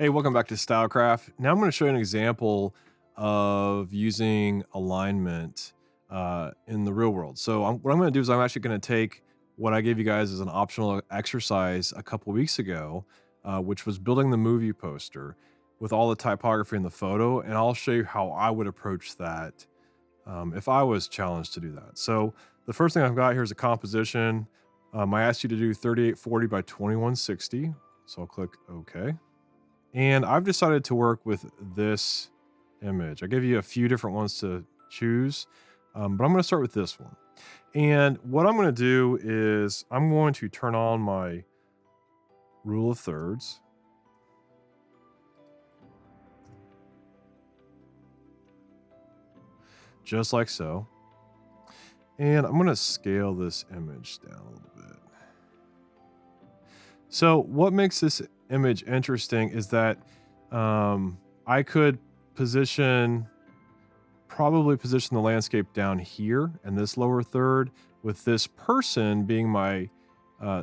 Hey, welcome back to StyleCraft. Now I'm going to show you an example of using alignment in the real world. So what I'm going to do is I'm actually going to take what I gave you guys as an optional exercise a couple weeks ago, which was building the movie poster with all the typography in the photo, and I'll show you how I would approach that if I was challenged to do that. So the first thing I've got here is a composition. I asked you to do 3840 by 2160, so I'll click OK. And I've decided to work with this image. I gave you a few different ones to choose, but I'm going to start with this one. And what I'm going to do is I'm going to turn on my rule of thirds. Just like so. And I'm going to scale this image down a little bit. So what makes this image interesting is that I could probably position the landscape down here in this lower third, with this person being my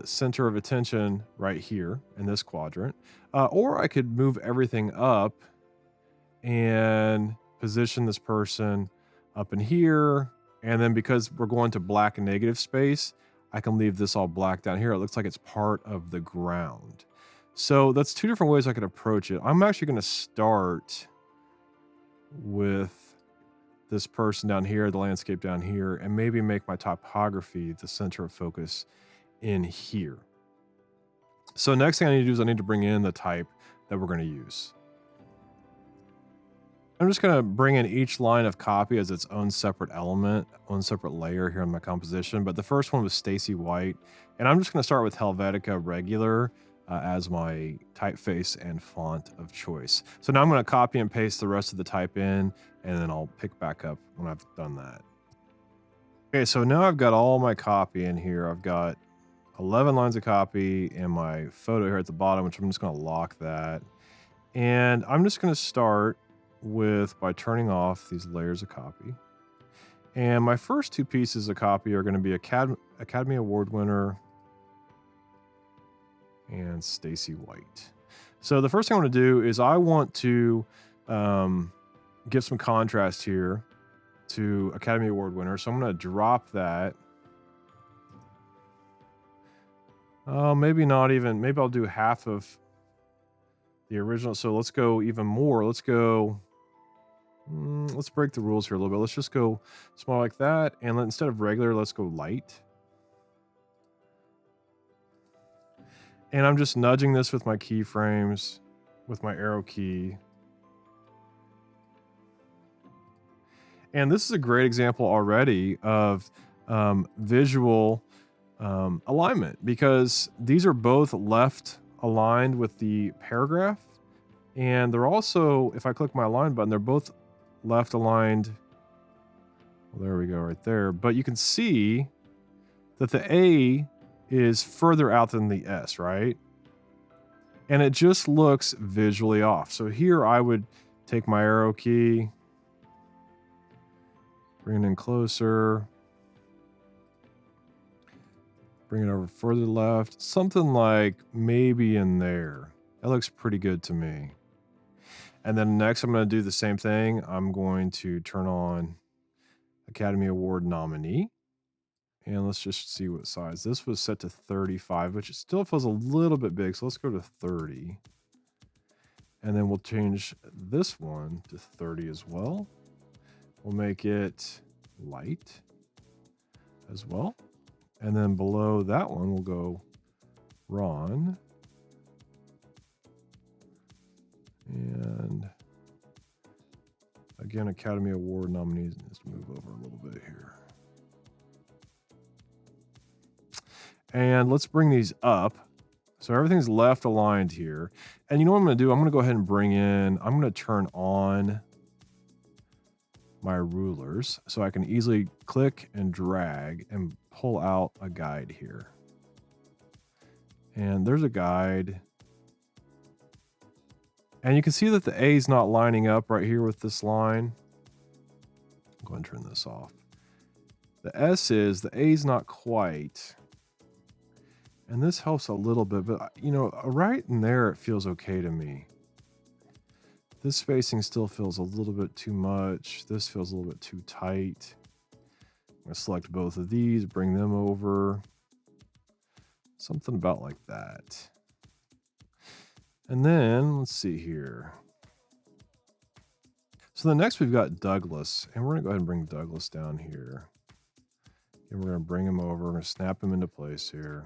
center of attention right here in this quadrant. Or I could move everything up and position this person up in here. And then because we're going to black and negative space, I can leave this all black down here. It looks like it's part of the ground. So that's two different ways I could approach it. I'm actually going to start with this person down here, the landscape down here, and maybe make my typography the center of focus in here. So next thing I need to do is I need to bring in the type that we're going to use. I'm just going to bring in each line of copy as its own separate element, own separate layer here in my composition. But the first one was Stacy White, and I'm just going to start with Helvetica Regular as my typeface and font of choice. So now I'm going to copy and paste the rest of the type in, and then I'll pick back up when I've done that. Okay, so now I've got all my copy in here. I've got 11 lines of copy and my photo here at the bottom, which I'm just going to lock that. And I'm just going to start by turning off these layers of copy. And my first two pieces of copy are going to be Academy Award winner and Stacy White. So the first thing I want to do is I want to give some contrast here to Academy Award winner. So I'm going to drop that. Maybe not even, maybe I'll do half of the original. So let's go even more. Let's break the rules here a little bit. Let's just go small like that. And instead of regular, let's go light. And I'm just nudging this with my keyframes, with my arrow key. And this is a great example already of visual alignment, because these are both left aligned with the paragraph. And they're also, if I click my align button, they're both left aligned. Well, there we go, right there. But you can see that the A is further out than the S, right? And it just looks visually off. So here I would take my arrow key, bring it in closer, bring it over further left, something like maybe in there. That looks pretty good to me. And then next I'm going to do the same thing. I'm going to turn on Academy Award nominee. And let's just see what size. This was set to 35, which still feels a little bit big. So let's go to 30. And then we'll change this one to 30 as well. We'll make it light as well. And then below that one, we'll go Ron. And again, Academy Award nominees. Let's move over a little bit here. And let's bring these up. So everything's left aligned here. And you know what I'm going to do? I'm going to go ahead and I'm going to turn on my rulers so I can easily click and drag and pull out a guide here. And there's a guide. And you can see that the A is not lining up right here with this line. I'm going to turn this off. The S is, the A is not quite. And this helps a little bit, but right in there, it feels okay to me. This spacing still feels a little bit too much. This feels a little bit too tight. I'm going to select both of these, bring them over. Something about like that. And then let's see here. So then next we've got Douglas, and we're going to go ahead and bring Douglas down here. And we're going to bring him over. We're going to snap him into place here.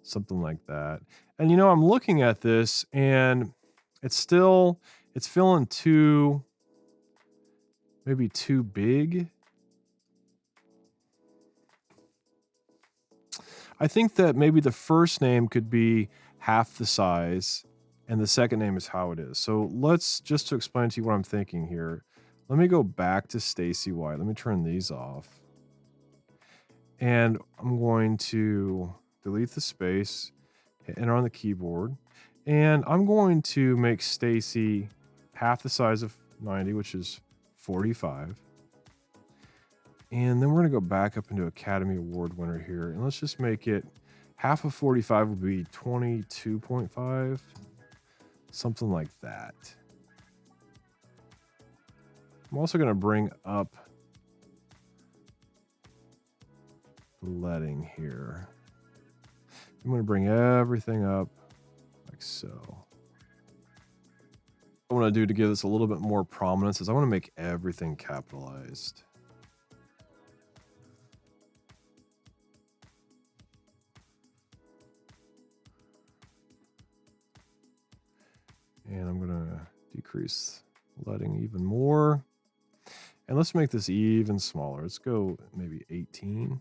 Something like that. And you know, I'm looking at this and it's feeling maybe too big. I think that maybe the first name could be half the size and the second name is how it is. So let's, just to explain to you what I'm thinking here, let me go back to Stacy White. Let me turn these off. And I'm going to delete the space, hit enter on the keyboard. And I'm going to make Stacy half the size of 90, which is 45. And then we're going to go back up into Academy Award winner here. And let's just make it half of 45 would be 22.5. Something like that. I'm also going to bring up the leading here. I'm going to bring everything up like so. What I want to do to give this a little bit more prominence is I want to make everything capitalized. And I'm going to decrease leading even more. And let's make this even smaller. Let's go maybe 18.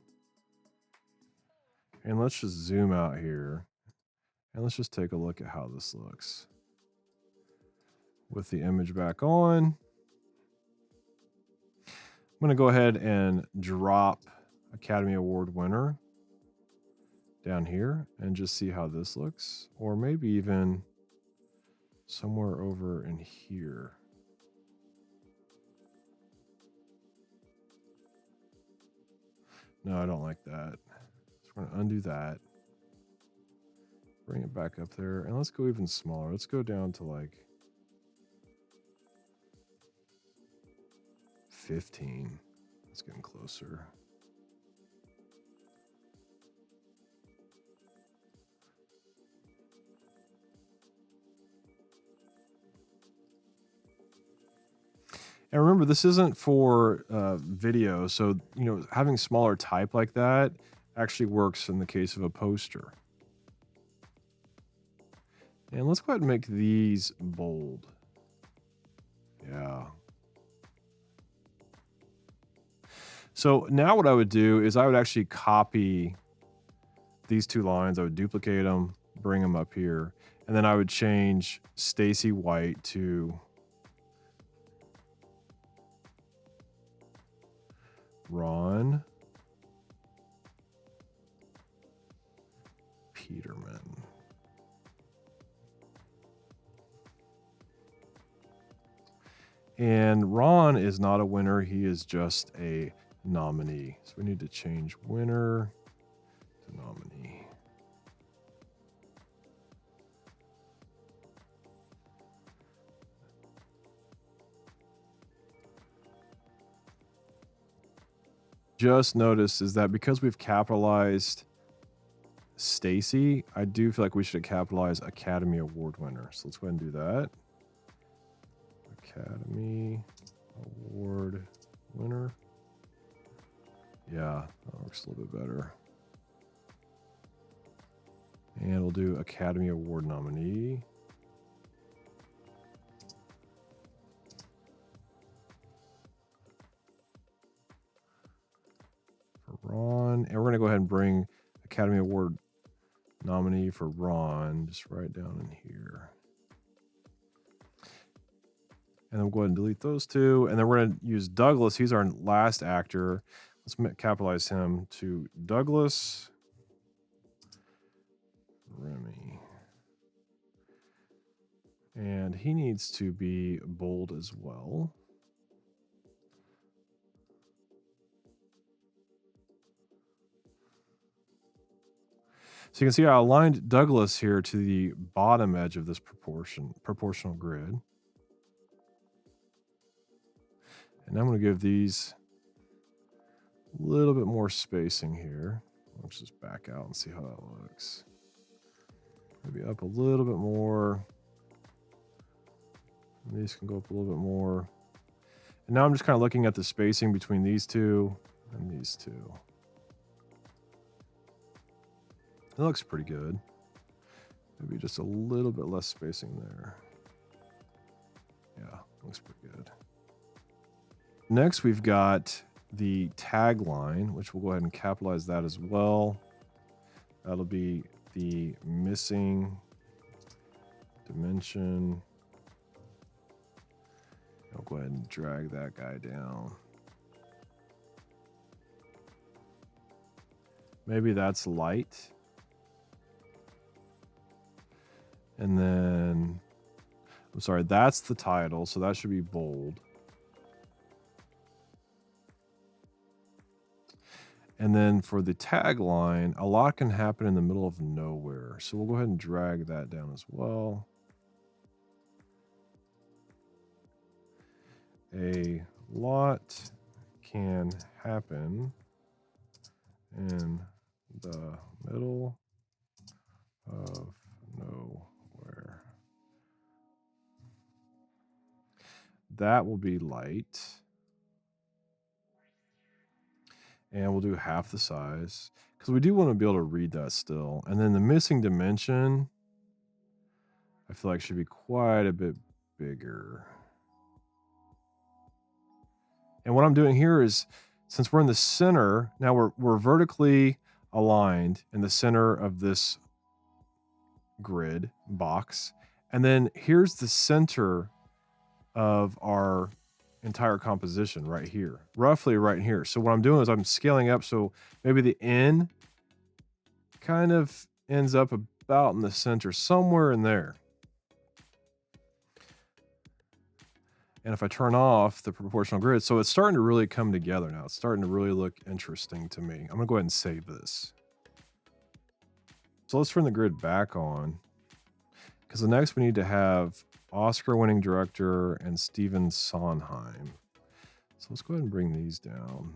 And let's just zoom out here. And let's just take a look at how this looks. With the image back on. I'm going to go ahead and drop Academy Award winner down here and just see how this looks. Or maybe even somewhere over in here. No, I don't like that. So we're going to undo that. Bring it back up there. And let's go even smaller. Let's go down to like 15. It's getting closer. And remember, this isn't for video, so you know, having smaller type like that actually works in the case of a poster. And let's go ahead and make these bold. Yeah. So now what I would do is I would actually copy these two lines. I would duplicate them, bring them up here, and then I would change Stacy White to Ron Peterman. And Ron is not a winner. He is just a nominee. So we need to change winner to nominee. Just noticed is that because we've capitalized Stacy, I do feel like we should capitalize Academy Award winner. So let's go ahead and do that. Academy Award winner. Yeah, that works a little bit better. And we'll do Academy Award nominee. For Ron. And we're going to go ahead and bring Academy Award nominee for Ron just right down in here. And then we'll go ahead and delete those two. And then we're going to use Douglas. He's our last actor. Let's capitalize him to Douglas Remy. And he needs to be bold as well. So you can see I aligned Douglas here to the bottom edge of this proportional grid. And I'm going to give these a little bit more spacing here. Let's just back out and see how that looks. Maybe up a little bit more. And these can go up a little bit more. And now I'm just kind of looking at the spacing between these two and these two. It looks pretty good. Maybe just a little bit less spacing there. Yeah, looks pretty good. Next, we've got the tagline, which we'll go ahead and capitalize that as well. That'll be the missing dimension. I'll go ahead and drag that guy down. Maybe that's light. And then, I'm sorry, that's the title, so that should be bold. And then for the tagline, a lot can happen in the middle of nowhere. So we'll go ahead and drag that down as well. A lot can happen in the middle of nowhere. That will be light. And we'll do half the size because we do want to be able to read that still. And then the missing dimension, I feel like should be quite a bit bigger. And what I'm doing here is, since we're in the center, now we're vertically aligned in the center of this grid box. And then here's the center of our entire composition right here, roughly right here. So what I'm doing is I'm scaling up, so maybe the N kind of ends up about in the center, somewhere in there. And if I turn off the proportional grid, so it's starting to really come together now. It's starting to really look interesting to me. I'm gonna go ahead and save this. So let's turn the grid back on, because the next we need to have Oscar-winning director and Stephen Sondheim. So let's go ahead and bring these down.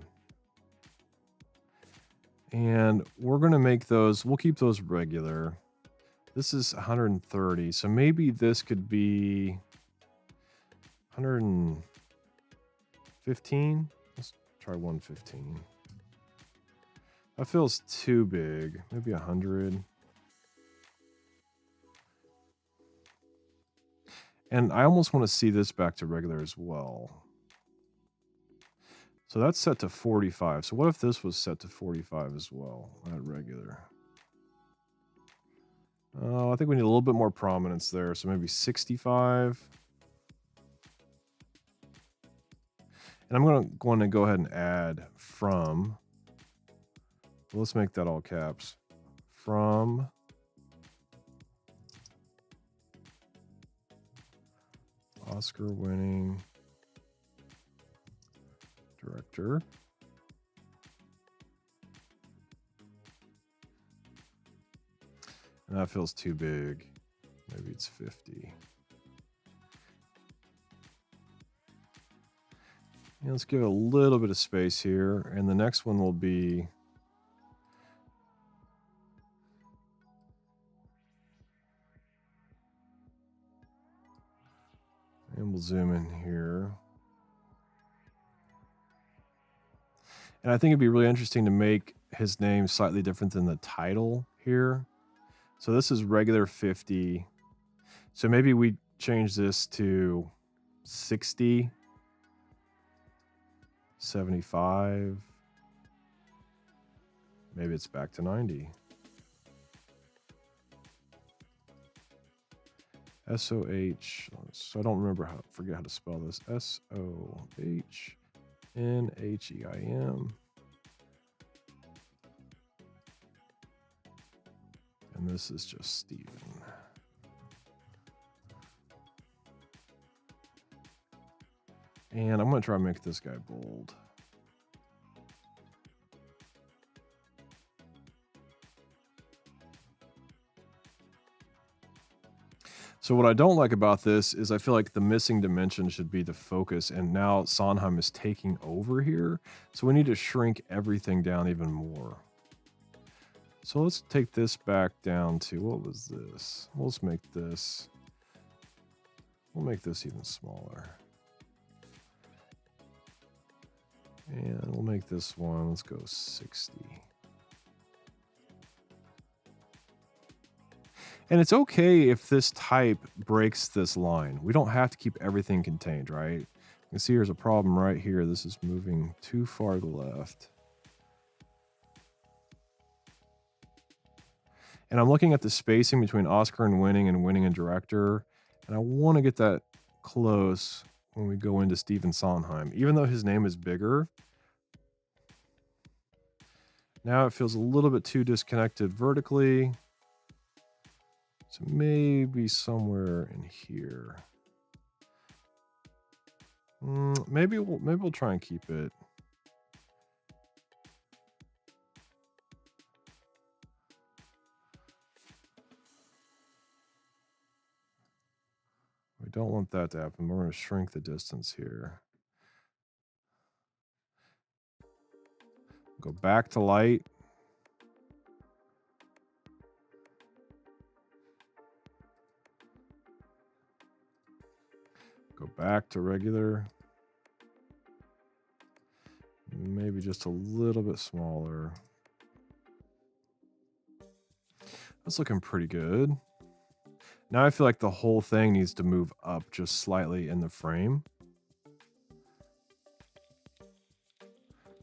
And we're going to make those, we'll keep those regular. This is 130, so maybe this could be 115. Let's try 115. That feels too big. Maybe 100. And I almost want to see this back to regular as well. So that's set to 45. So what if this was set to 45 as well at regular? I think we need a little bit more prominence there. So maybe 65. And I'm going to go ahead and add from. Let's make that all caps. From Oscar-winning director. And that feels too big. Maybe it's 50. Yeah, let's give it a little bit of space here. And the next one will be and we'll zoom in here. And I think it'd be really interesting to make his name slightly different than the title here. So this is regular 50. So maybe we change this to 60, 75. Maybe it's back to 90. SOH, so I don't remember forget how to spell this. SOHNHEIM. And this is just Steven. And I'm going to try and make this guy bold. So what I don't like about this is I feel like the missing dimension should be the focus, and now Sondheim is taking over here. So we need to shrink everything down even more. So let's take this back down to, what was this? We'll make this even smaller. And we'll make this one, let's go 60. And it's okay if this type breaks this line. We don't have to keep everything contained, right? You can see here's a problem right here. This is moving too far to the left. And I'm looking at the spacing between Oscar and winning and director. And I want to get that close when we go into Stephen Sondheim. Even though his name is bigger, now it feels a little bit too disconnected vertically. So maybe somewhere in here. Maybe we'll try and keep it. We don't want that to happen. We're going to shrink the distance here. Go back to light. Go back to regular. Maybe just a little bit smaller. That's looking pretty good. Now I feel like the whole thing needs to move up just slightly in the frame.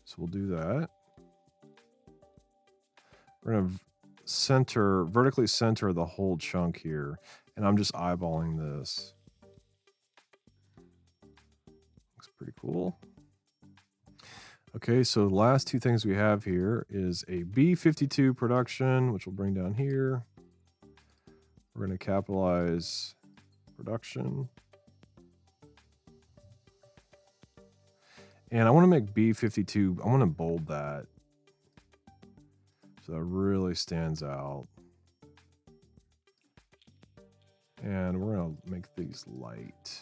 So we'll do that. We're going to vertically center the whole chunk here. And I'm just eyeballing this. Looks pretty cool. Okay, so the last two things we have here is a B52 production, which we'll bring down here. We're going to capitalize production. And I want to make B52, I want to bold that. So that really stands out. And we're going to make these light.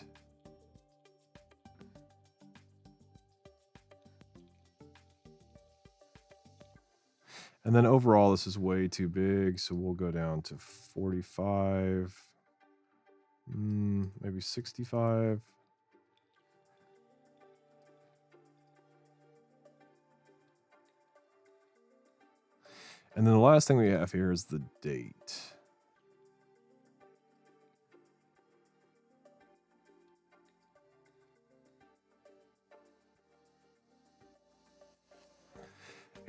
And then overall, this is way too big, so we'll go down to 45, maybe 65. And then the last thing we have here is the date.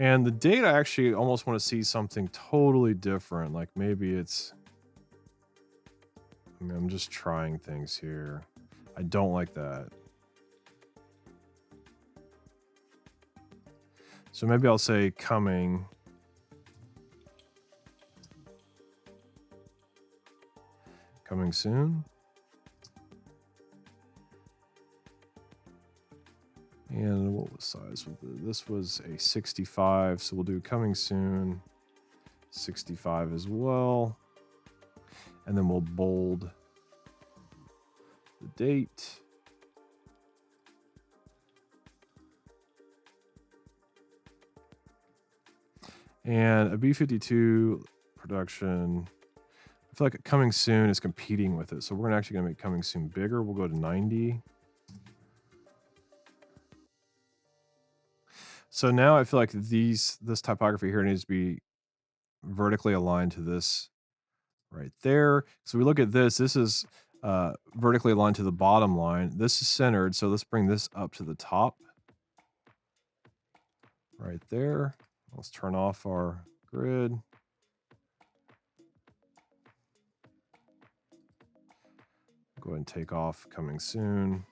And the date, I actually almost want to see something totally different. Like maybe it's, I'm just trying things here. I don't like that. So maybe I'll say coming. Coming soon. And what was size with it? This was a 65, so we'll do coming soon, 65 as well. And then we'll bold the date. And a B52 production, I feel like coming soon is competing with it. So we're actually going to make coming soon bigger. We'll go to 90. So now I feel like this typography here needs to be vertically aligned to this right there. So we look at this is vertically aligned to the bottom line. This is centered, so let's bring this up to the top right there. Let's turn off our grid. Go ahead and take off coming soon.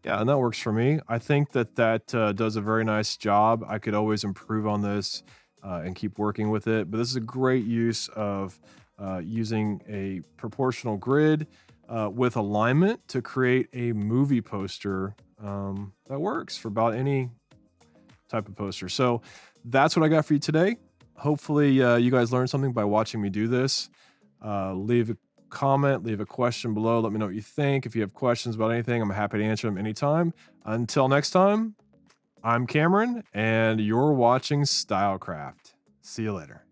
Yeah, and that works for me. I think that does a very nice job. I could always improve on this and keep working with it. But this is a great use of using a proportional grid with alignment to create a movie poster that works for about any type of poster. So that's what I got for you today. Hopefully, you guys learned something by watching me do this. Leave a comment, leave a question below. Let me know what you think. If you have questions about anything, I'm happy to answer them anytime. Until next time, I'm Cameron, and you're watching StyleCraft. See you later.